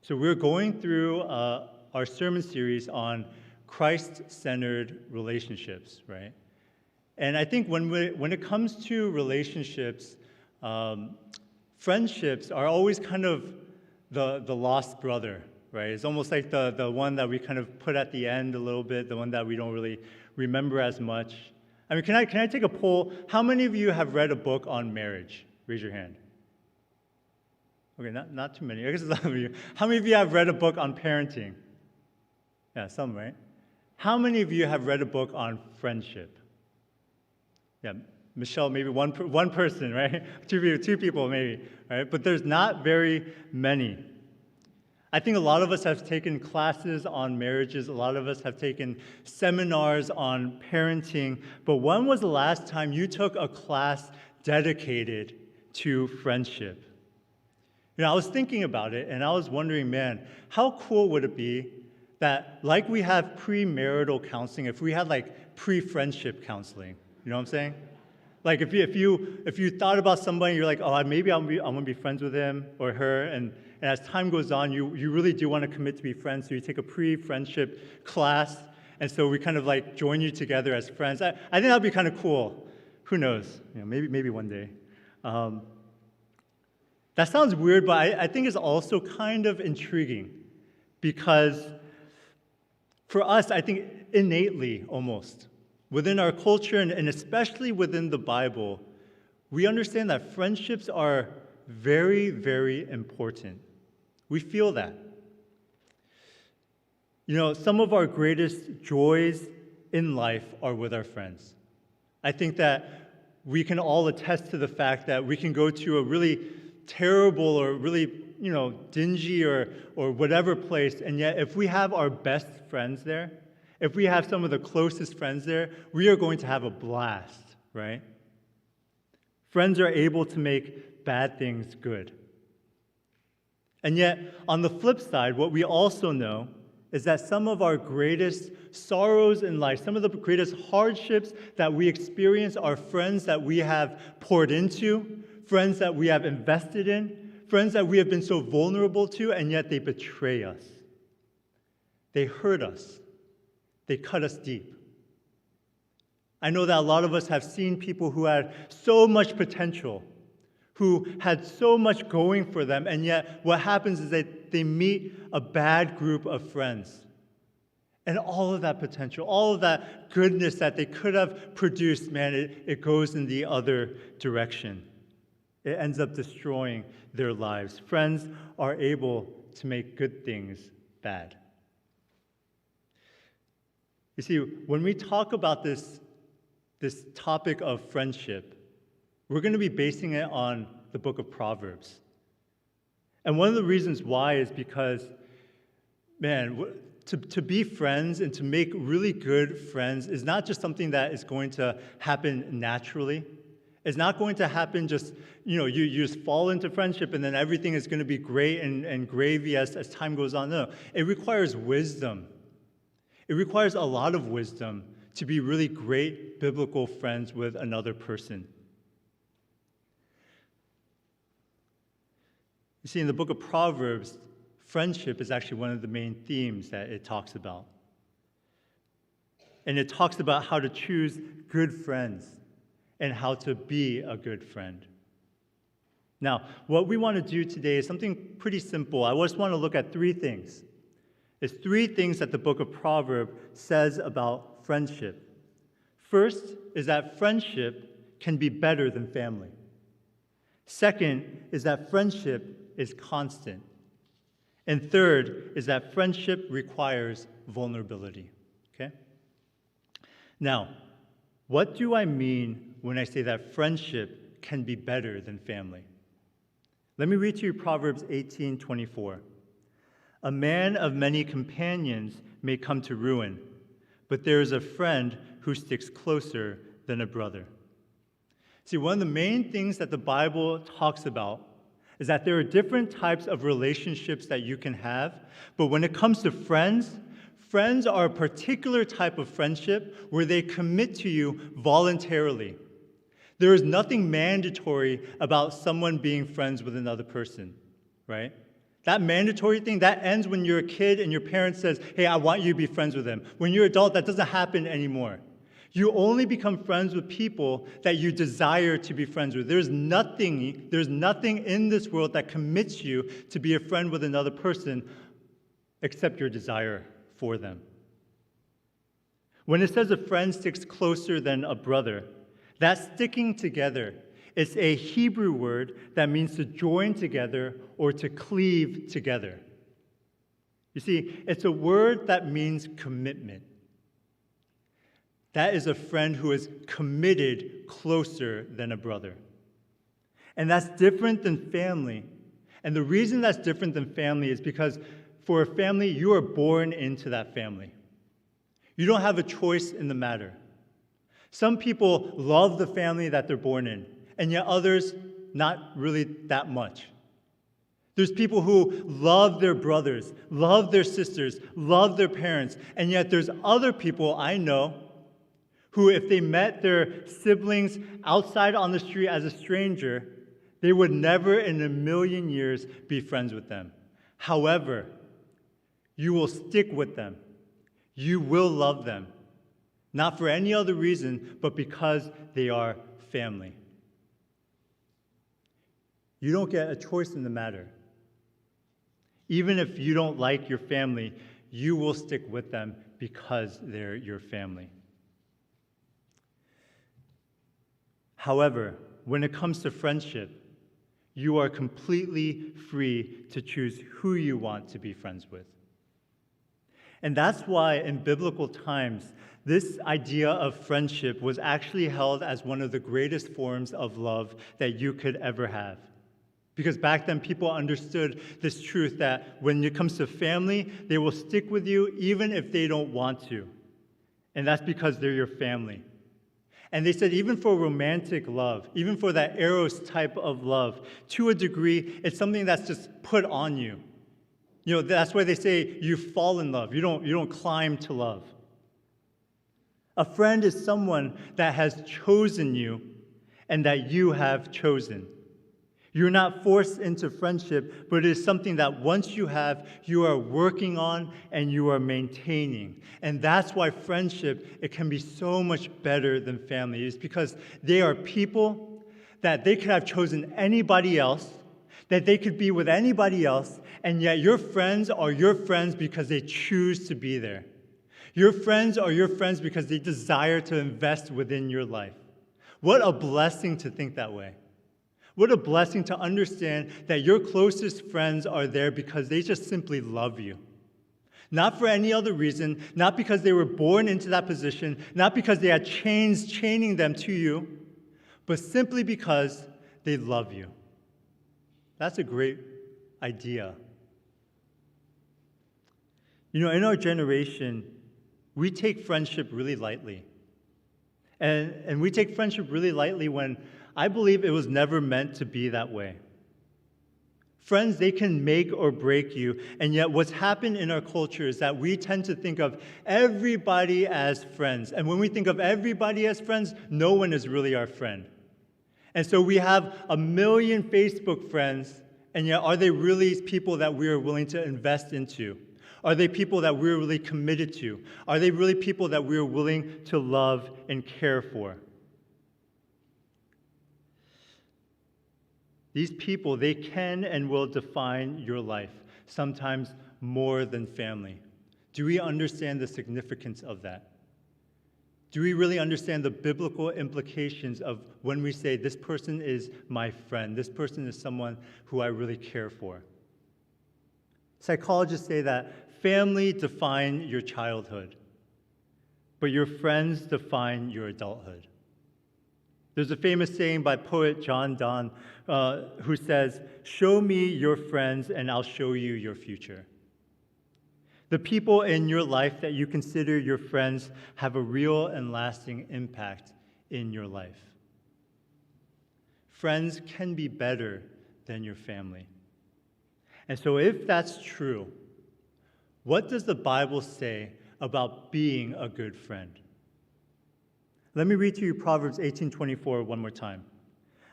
So we're going through our sermon series on Christ-centered relationships, right? And I think when it comes to relationships, friendships are always kind of the lost brother, right? It's almost like the one that we kind of put at the end a little bit, the one that we don't really remember as much. I mean, can I take a poll? How many of you have read a book on marriage? Raise your hand. Okay, not too many. I guess some of you. How many of you have read a book on parenting? Yeah, some, right? How many of you have read a book on friendship? Yeah, Michelle, maybe one person, right? Two people, maybe, right? But there's not very many. I think a lot of us have taken classes on marriages. A lot of us have taken seminars on parenting. But when was the last time you took a class dedicated to friendship? You know, I was thinking about it, and I was wondering, man, how cool would it be that, like we have premarital counseling, if we had like pre-friendship counseling? You know what I'm saying? Like if you thought about somebody, you're like, oh, maybe I'm gonna be friends with him or her, and as time goes on, you really do want to commit to be friends, so you take a pre-friendship class, and so we kind of like join you together as friends. I think that'd be kind of cool. Who knows? You know, maybe one day. That sounds weird, but I think it's also kind of intriguing because for us, I think innately almost, within our culture and especially within the Bible, we understand that friendships are very, very important. We feel that. You know, some of our greatest joys in life are with our friends. I think that we can all attest to the fact that we can go to a really terrible or really, dingy or whatever place, and yet if we have our best friends there, if we have some of the closest friends there, we are going to have a blast, right? Friends are able to make bad things good. And yet, on the flip side, what we also know is that some of our greatest sorrows in life, some of the greatest hardships that we experience are friends that we have poured into, friends that we have invested in, friends that we have been so vulnerable to, and yet they betray us. They hurt us. They cut us deep. I know that a lot of us have seen people who had so much potential, who had so much going for them, and yet what happens is that they meet a bad group of friends. And all of that potential, all of that goodness that they could have produced, man, it goes in the other direction. It ends up destroying their lives. Friends are able to make good things bad. You see, when we talk about this topic of friendship, we're going to be basing it on the book of Proverbs. And one of the reasons why is because, man, to be friends and to make really good friends is not just something that is going to happen naturally. It's not going to happen just, you just fall into friendship and then everything is going to be great and gravy as time goes on. No, it requires wisdom. It requires a lot of wisdom to be really great biblical friends with another person. You see, in the book of Proverbs, friendship is actually one of the main themes that it talks about. And it talks about how to choose good friends and how to be a good friend. Now, what we want to do today is something pretty simple. I just want to look at three things. There's three things that the book of Proverbs says about friendship. First is that friendship can be better than family. Second is that friendship is constant. And third is that friendship requires vulnerability. Okay? Now, what do I mean when I say that friendship can be better than family? Let me read to you Proverbs 18:24. A man of many companions may come to ruin, but there is a friend who sticks closer than a brother. See, one of the main things that the Bible talks about is that there are different types of relationships that you can have, but when it comes to friends, friends are a particular type of friendship where they commit to you voluntarily. There is nothing mandatory about someone being friends with another person, right? That mandatory thing, that ends when you're a kid and your parent says, hey, I want you to be friends with them. When you're an adult, that doesn't happen anymore. You only become friends with people that you desire to be friends with. There's nothing in this world that commits you to be a friend with another person except your desire for them. When it says a friend sticks closer than a brother, that sticking together, it's a Hebrew word that means to join together or to cleave together. You see, it's a word that means commitment. That is a friend who is committed closer than a brother. And that's different than family. And the reason that's different than family is because for a family, you are born into that family. You don't have a choice in the matter. Some people love the family that they're born in, and yet others, not really that much. There's people who love their brothers, love their sisters, love their parents, and yet there's other people I know who, if they met their siblings outside on the street as a stranger, they would never in a million years be friends with them. However, you will stick with them. You will love them. Not for any other reason, but because they are family. You don't get a choice in the matter. Even if you don't like your family, you will stick with them because they're your family. However, when it comes to friendship, you are completely free to choose who you want to be friends with. And that's why in biblical times, this idea of friendship was actually held as one of the greatest forms of love that you could ever have. Because back then, people understood this truth that when it comes to family, they will stick with you even if they don't want to. And that's because they're your family. And they said even for romantic love, even for that eros type of love, to a degree, it's something that's just put on you. You know, that's why they say you fall in love. You don't climb to love. A friend is someone that has chosen you and that you have chosen. You're not forced into friendship, but it is something that once you have, you are working on and you are maintaining. And that's why friendship, it can be so much better than family. It's because they are people that they could have chosen anybody else, that they could be with anybody else, and yet your friends are your friends because they choose to be there. Your friends are your friends because they desire to invest within your life. What a blessing to think that way. What a blessing to understand that your closest friends are there because they just simply love you. Not for any other reason, not because they were born into that position, not because they had chains chaining them to you, but simply because they love you. That's a great idea. You know, in our generation, we take friendship really lightly. And we take friendship really lightly when I believe it was never meant to be that way. Friends, they can make or break you, and yet what's happened in our culture is that we tend to think of everybody as friends. And when we think of everybody as friends, no one is really our friend. And so we have 1 million Facebook friends, and yet are they really people that we are willing to invest into? Are they people that we're really committed to? Are they really people that we're willing to love and care for? These people, they can and will define your life, sometimes more than family. Do we understand the significance of that? Do we really understand the biblical implications of when we say, this person is my friend, this person is someone who I really care for? Psychologists say that family define your childhood, but your friends define your adulthood. There's a famous saying by poet John Donne who says, "Show me your friends and I'll show you your future." The people in your life that you consider your friends have a real and lasting impact in your life. Friends can be better than your family. And so if that's true, what does the Bible say about being a good friend? Let me read to you Proverbs 18:24 one more time.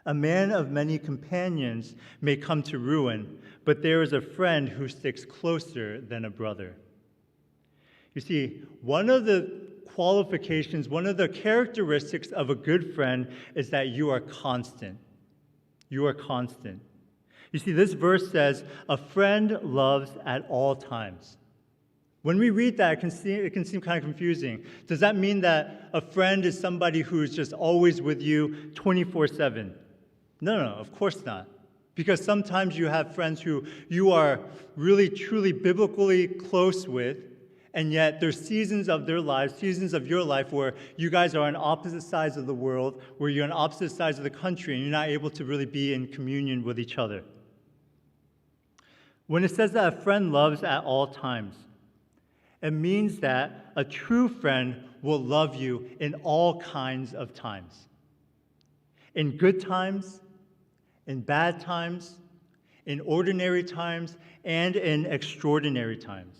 A man of many companions may come to ruin, but there is a friend who sticks closer than a brother. You see, one of the qualifications, one of the characteristics of a good friend is that you are constant. You are constant. You see, this verse says, a friend loves at all times. When we read that, it can seem kind of confusing. Does that mean that a friend is somebody who's just always with you 24/7? No, of course not. Because sometimes you have friends who you are really, truly, biblically close with, and yet there's seasons of their lives, seasons of your life where you guys are on opposite sides of the world, where you're on opposite sides of the country, and you're not able to really be in communion with each other. When it says that a friend loves at all times, it means that a true friend will love you in all kinds of times. In good times, in bad times, in ordinary times, and in extraordinary times.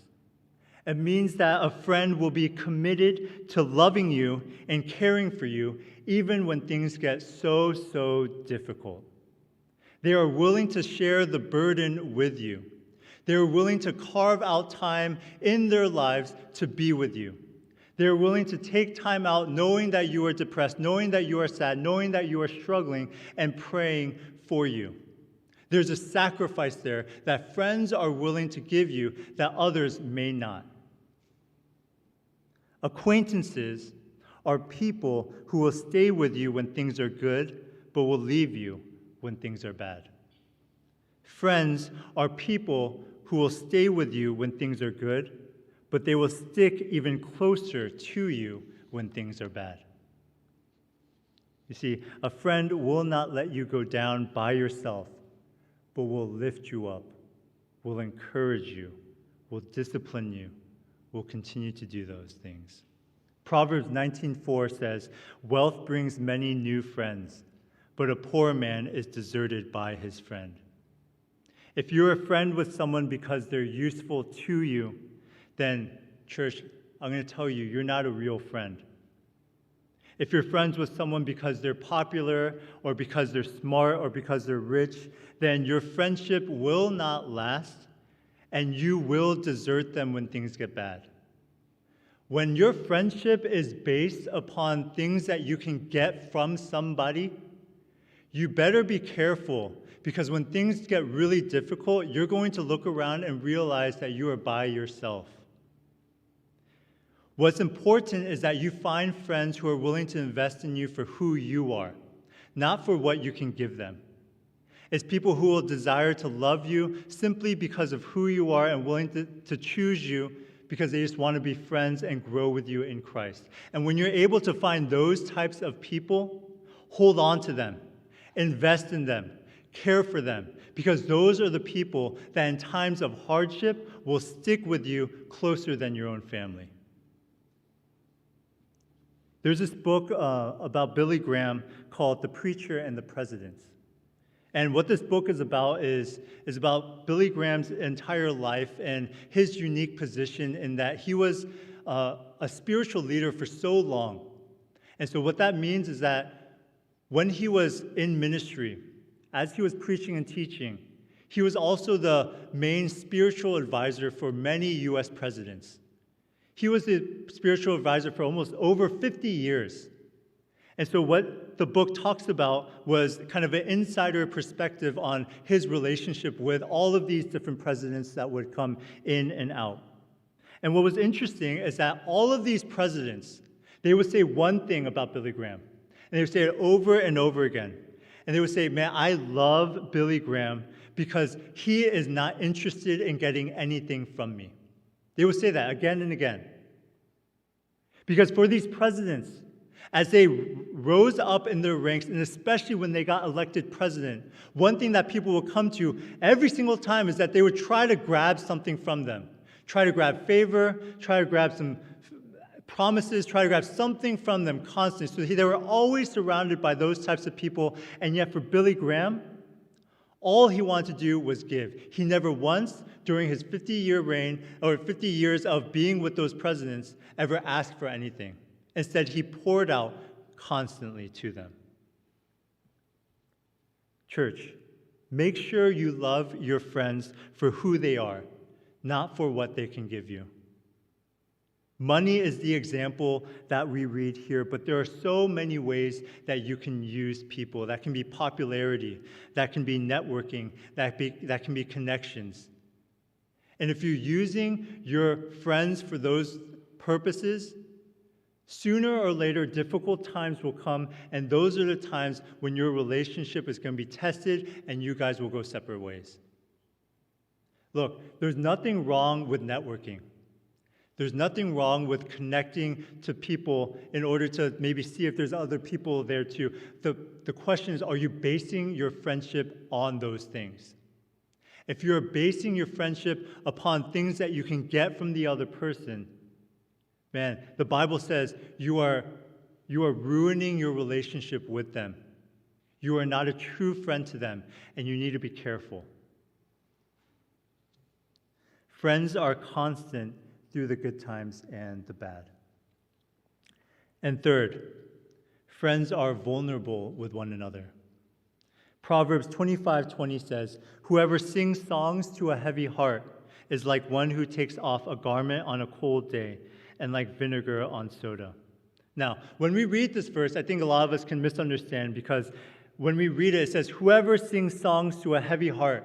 It means that a friend will be committed to loving you and caring for you even when things get so difficult. They are willing to share the burden with you. They are willing to carve out time in their lives to be with you. They are willing to take time out knowing that you are depressed, knowing that you are sad, knowing that you are struggling, and praying for you. There's a sacrifice there that friends are willing to give you that others may not. Acquaintances are people who will stay with you when things are good, but will leave you when things are bad. Friends are people who will stay with you when things are good, but they will stick even closer to you when things are bad. You see, a friend will not let you go down by yourself, but will lift you up, will encourage you, will discipline you, will continue to do those things. Proverbs 19:4 says, "Wealth brings many new friends, but a poor man is deserted by his friend." If you're a friend with someone because they're useful to you, then, church, I'm going to tell you, you're not a real friend. If you're friends with someone because they're popular or because they're smart or because they're rich, then your friendship will not last and you will desert them when things get bad. When your friendship is based upon things that you can get from somebody, you better be careful, because when things get really difficult, you're going to look around and realize that you are by yourself. What's important is that you find friends who are willing to invest in you for who you are, not for what you can give them. It's people who will desire to love you simply because of who you are and willing to choose you because they just want to be friends and grow with you in Christ. And when you're able to find those types of people, hold on to them, invest in them, care for them, because those are the people that in times of hardship will stick with you closer than your own family. There's this book about Billy Graham called The Preacher and the Presidents. And what this book is about is about Billy Graham's entire life and his unique position in that he was a spiritual leader for so long. And so what that means is that when he was in ministry, as he was preaching and teaching, he was also the main spiritual advisor for many U.S. presidents. He was the spiritual advisor for almost over 50 years. And so what the book talks about was kind of an insider perspective on his relationship with all of these different presidents that would come in and out. And what was interesting is that all of these presidents, they would say one thing about Billy Graham. And they would say it over and over again. And they would say, "Man, I love Billy Graham because he is not interested in getting anything from me." They would say that again and again. Because for these presidents, as they rose up in their ranks, and especially when they got elected president, one thing that people would come to every single time is that they would try to grab something from them. Try to grab favor, try to grab some promises, try to grab something from them constantly. So they were always surrounded by those types of people, and yet for Billy Graham, all he wanted to do was give. He never once, during his 50-year reign, or 50 years of being with those presidents, ever asked for anything. Instead, he poured out constantly to them. Church, make sure you love your friends for who they are, not for what they can give you. Money is the example that we read here, but there are so many ways that you can use people. That can be popularity, that can be networking, that can be connections. And if you're using your friends for those purposes, sooner or later, difficult times will come, and those are the times when your relationship is going to be tested and you guys will go separate ways. Look, there's nothing wrong with networking. There's nothing wrong with connecting to people in order to maybe see if there's other people there too. The question is, are you basing your friendship on those things? If you're basing your friendship upon things that you can get from the other person, man, the Bible says you are ruining your relationship with them. You are not a true friend to them, and you need to be careful. Friends are constant through the good times and the bad. And third, friends are vulnerable with one another. Proverbs 25:20 says, "Whoever sings songs to a heavy heart is like one who takes off a garment on a cold day, and like vinegar on soda." Now, when we read this verse, I think a lot of us can misunderstand, because when we read it, it says, "Whoever sings songs to a heavy heart."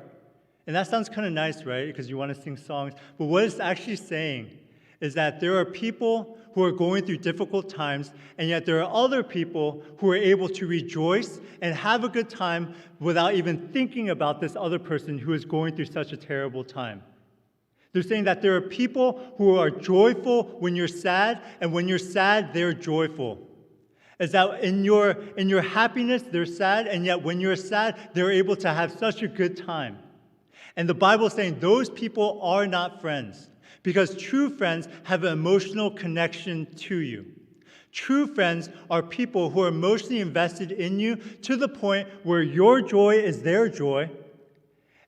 And that sounds kind of nice, right? Because you want to sing songs. But what it's actually saying is that there are people who are going through difficult times, and yet there are other people who are able to rejoice and have a good time without even thinking about this other person who is going through such a terrible time. They're saying that there are people who are joyful when you're sad, and when you're sad, they're joyful. Is that in your happiness, they're sad, and yet when you're sad, they're able to have such a good time. And the Bible is saying those people are not friends, because true friends have an emotional connection to you. True friends are people who are emotionally invested in you to the point where your joy is their joy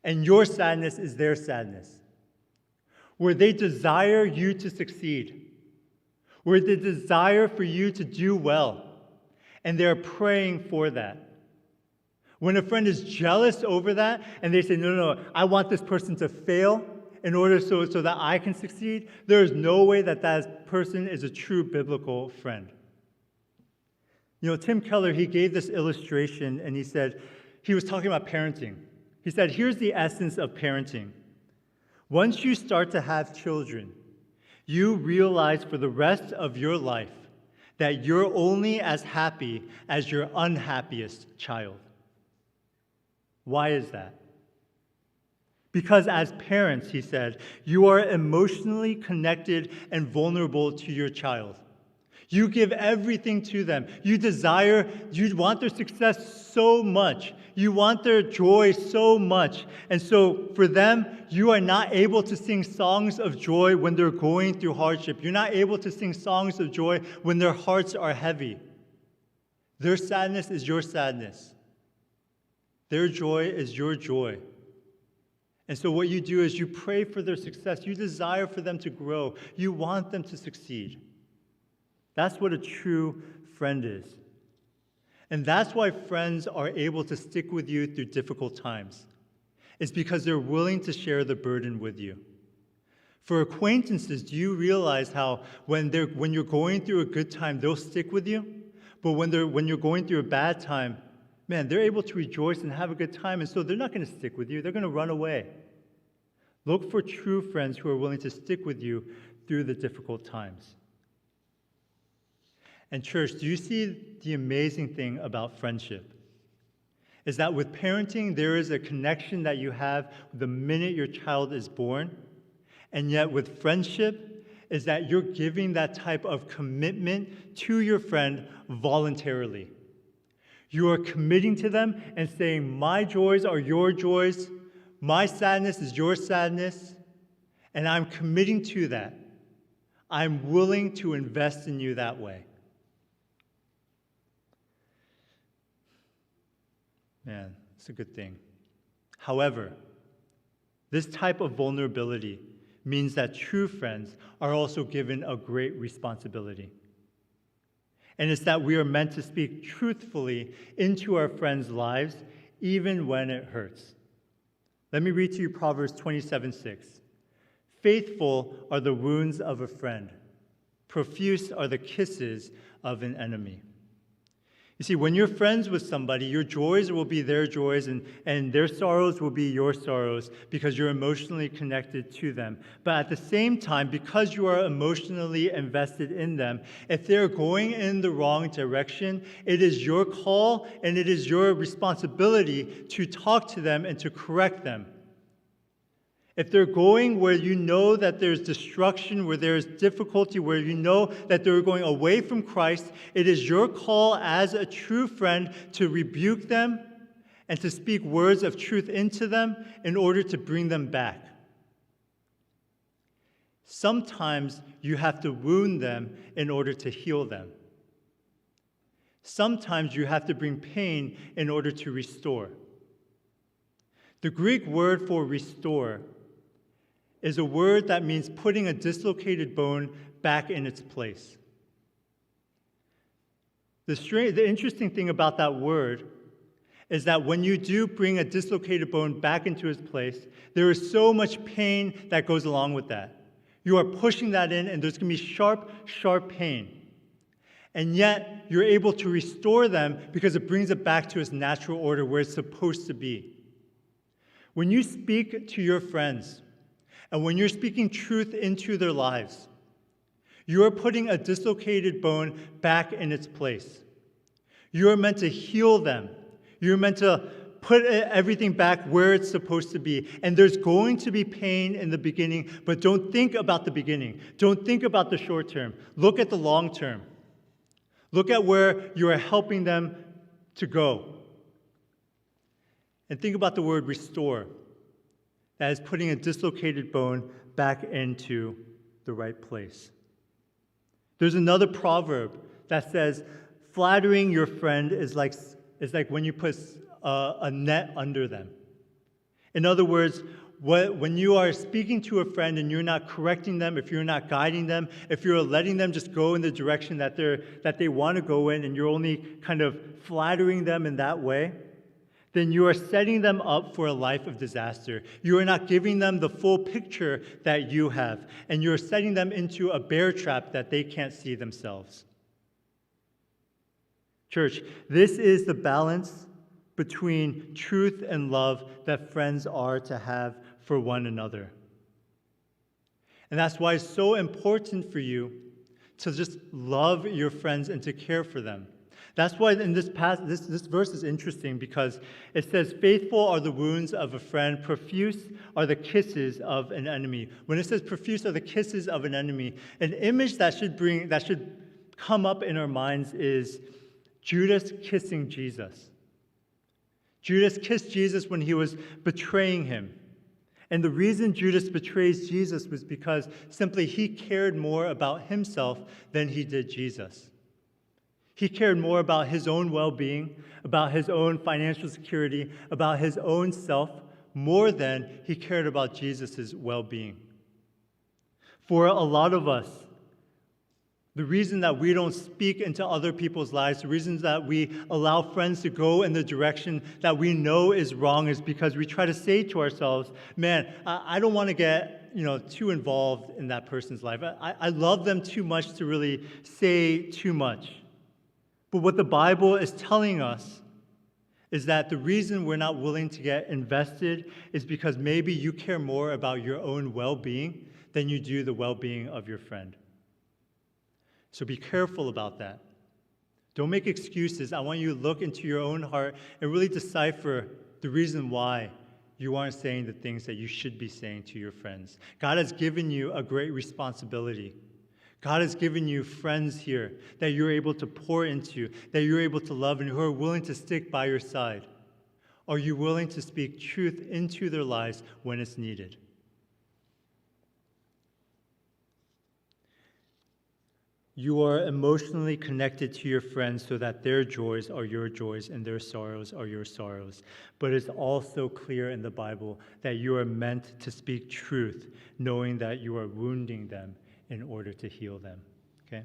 and your sadness is their sadness. Where they desire you to succeed, where they desire for you to do well, and they're praying for that. When a friend is jealous over that, and they say, no, I want this person to fail in order so that I can succeed, there is no way that person is a true biblical friend. Tim Keller, he gave this illustration, and he said, he was talking about parenting. He said, here's the essence of parenting. Once you start to have children, you realize for the rest of your life that you're only as happy as your unhappiest child. Why is that? Because as parents, he said, you are emotionally connected and vulnerable to your child. You give everything to them. You want their success so much. You want their joy so much. And so for them, you are not able to sing songs of joy when they're going through hardship. You're not able to sing songs of joy when their hearts are heavy. Their sadness is your sadness. Their joy is your joy. And so what you do is you pray for their success. You desire for them to grow. You want them to succeed. That's what a true friend is. And that's why friends are able to stick with you through difficult times. It's because they're willing to share the burden with you. For acquaintances, do you realize how when you're going through a good time, they'll stick with you? But when you're going through a bad time, man, they're able to rejoice and have a good time, and so they're not going to stick with you. They're going to run away. Look for true friends who are willing to stick with you through the difficult times. And church, do you see the amazing thing about friendship? Is that with parenting, there is a connection that you have the minute your child is born, and yet with friendship, is that you're giving that type of commitment to your friend voluntarily. You are committing to them and saying, my joys are your joys, my sadness is your sadness, and I'm committing to that. I'm willing to invest in you that way. Man, it's a good thing. However, this type of vulnerability means that true friends are also given a great responsibility. And it's that we are meant to speak truthfully into our friends' lives, even when it hurts. Let me read to you Proverbs 27:6. Faithful are the wounds of a friend. Profuse are the kisses of an enemy. You see, when you're friends with somebody, your joys will be their joys and their sorrows will be your sorrows because you're emotionally connected to them. But at the same time, because you are emotionally invested in them, if they're going in the wrong direction, it is your call and it is your responsibility to talk to them and to correct them. If they're going where you know that there's destruction, where there's difficulty, where you know that they're going away from Christ, it is your call as a true friend to rebuke them and to speak words of truth into them in order to bring them back. Sometimes you have to wound them in order to heal them. Sometimes you have to bring pain in order to restore. The Greek word for restore is a word that means putting a dislocated bone back in its place. The interesting thing about that word is that when you do bring a dislocated bone back into its place, there is so much pain that goes along with that. You are pushing that in, and there's going to be sharp, sharp pain. And yet, you're able to restore them because it brings it back to its natural order where it's supposed to be. When you speak to your friends, and when you're speaking truth into their lives, you are putting a dislocated bone back in its place. You are meant to heal them. You're meant to put everything back where it's supposed to be. And there's going to be pain in the beginning, but don't think about the beginning. Don't think about the short term. Look at the long term. Look at where you are helping them to go. And think about the word restore. That is putting a dislocated bone back into the right place. There's another proverb that says, flattering your friend is like when you put a net under them. In other words, when you are speaking to a friend and you're not correcting them, if you're not guiding them, if you're letting them just go in the direction that they want to go in, and you're only kind of flattering them in that way, then you are setting them up for a life of disaster. You are not giving them the full picture that you have, and you're setting them into a bear trap that they can't see themselves. Church, this is the balance between truth and love that friends are to have for one another. And that's why it's so important for you to just love your friends and to care for them. That's why in this verse is interesting because it says, faithful are the wounds of a friend, profuse are the kisses of an enemy. When it says profuse are the kisses of an enemy, an image that should come up in our minds is Judas kissing Jesus. Judas kissed Jesus when he was betraying him. And the reason Judas betrays Jesus was because simply he cared more about himself than he did Jesus. He cared more about his own well-being, about his own financial security, about his own self, more than he cared about Jesus' well-being. For a lot of us, the reason that we don't speak into other people's lives, the reasons that we allow friends to go in the direction that we know is wrong is because we try to say to ourselves, man, I don't want to get too involved in that person's life. I love them too much to really say too much. But what the Bible is telling us is that the reason we're not willing to get invested is because maybe you care more about your own well-being than you do the well-being of your friend. So be careful about that. Don't make excuses. I want you to look into your own heart and really decipher the reason why you aren't saying the things that you should be saying to your friends. God has given you a great responsibility. God has given you friends here that you're able to pour into, that you're able to love, and who are willing to stick by your side. Are you willing to speak truth into their lives when it's needed? You are emotionally connected to your friends so that their joys are your joys and their sorrows are your sorrows. But it's also clear in the Bible that you are meant to speak truth, knowing that you are wounding them in order to heal them. Okay?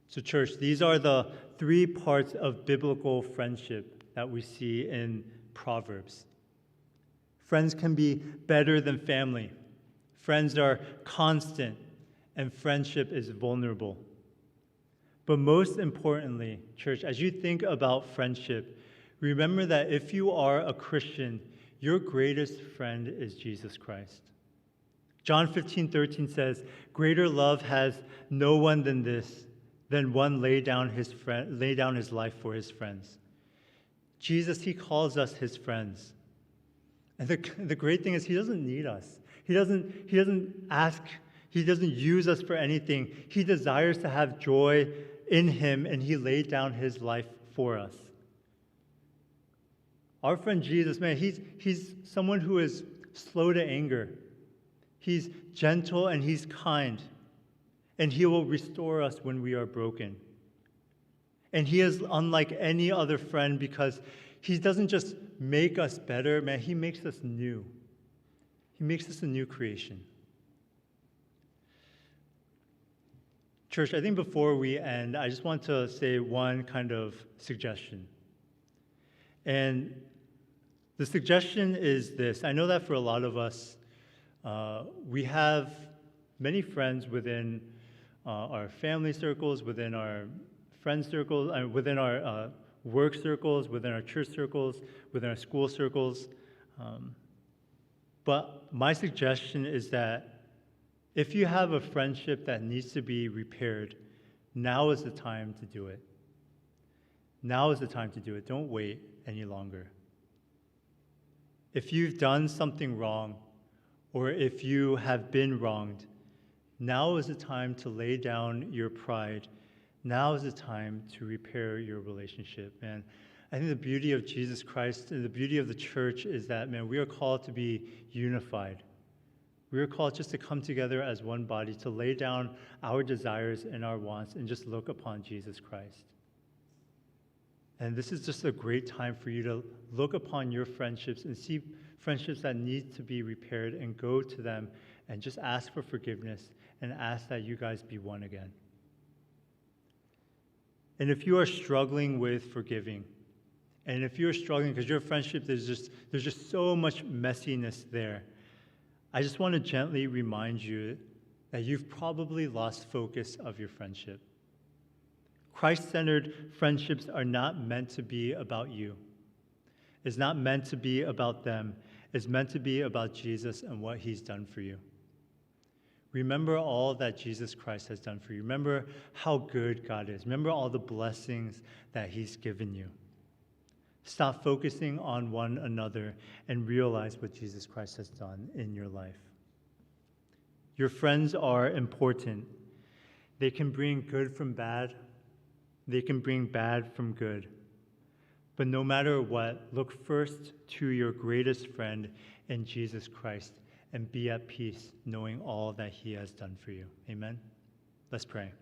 So church, these are the 3 parts of biblical friendship that we see in Proverbs. Friends can be better than family. Friends are constant, and friendship is vulnerable. But most importantly, church, as you think about friendship, remember that if you are a Christian, your greatest friend is Jesus Christ. John 15:13 says, "Greater love has no one than this, than one lay down his life for his friends." Jesus, he calls us his friends. And the great thing is he doesn't need us. He doesn't ask, he doesn't use us for anything. He desires to have joy in him, and he laid down his life for us. Our friend Jesus, man, he's someone who is slow to anger. He's gentle and he's kind. And he will restore us when we are broken. And he is unlike any other friend because he doesn't just make us better, man, he makes us new. He makes us a new creation. Church, I think before we end, I just want to say one kind of suggestion. And the suggestion is this. I know that for a lot of us, we have many friends within our family circles, within our friend circles, within our work circles, within our church circles, within our school circles. But my suggestion is that if you have a friendship that needs to be repaired, now is the time to do it. Now is the time to do it. Don't wait any longer. If you've done something wrong, or if you have been wronged, now is the time to lay down your pride. Now is the time to repair your relationship. And I think the beauty of Jesus Christ and the beauty of the church is that, man, we are called to be unified. We are called just to come together as one body, to lay down our desires and our wants and just look upon Jesus Christ. And this is just a great time for you to look upon your friendships and see friendships that need to be repaired and go to them and just ask for forgiveness and ask that you guys be one again. And if you are struggling with forgiving, and if you're struggling because your friendship, there's just so much messiness there, I just want to gently remind you that you've probably lost focus of your friendship. Christ-centered friendships are not meant to be about you. It's not meant to be about them. It's meant to be about Jesus and what he's done for you. Remember all that Jesus Christ has done for you. Remember how good God is. Remember all the blessings that he's given you. Stop focusing on one another and realize what Jesus Christ has done in your life. Your friends are important. They can bring good from bad. They can bring bad from good. But no matter what, look first to your greatest friend in Jesus Christ and be at peace knowing all that he has done for you. Amen? Let's pray.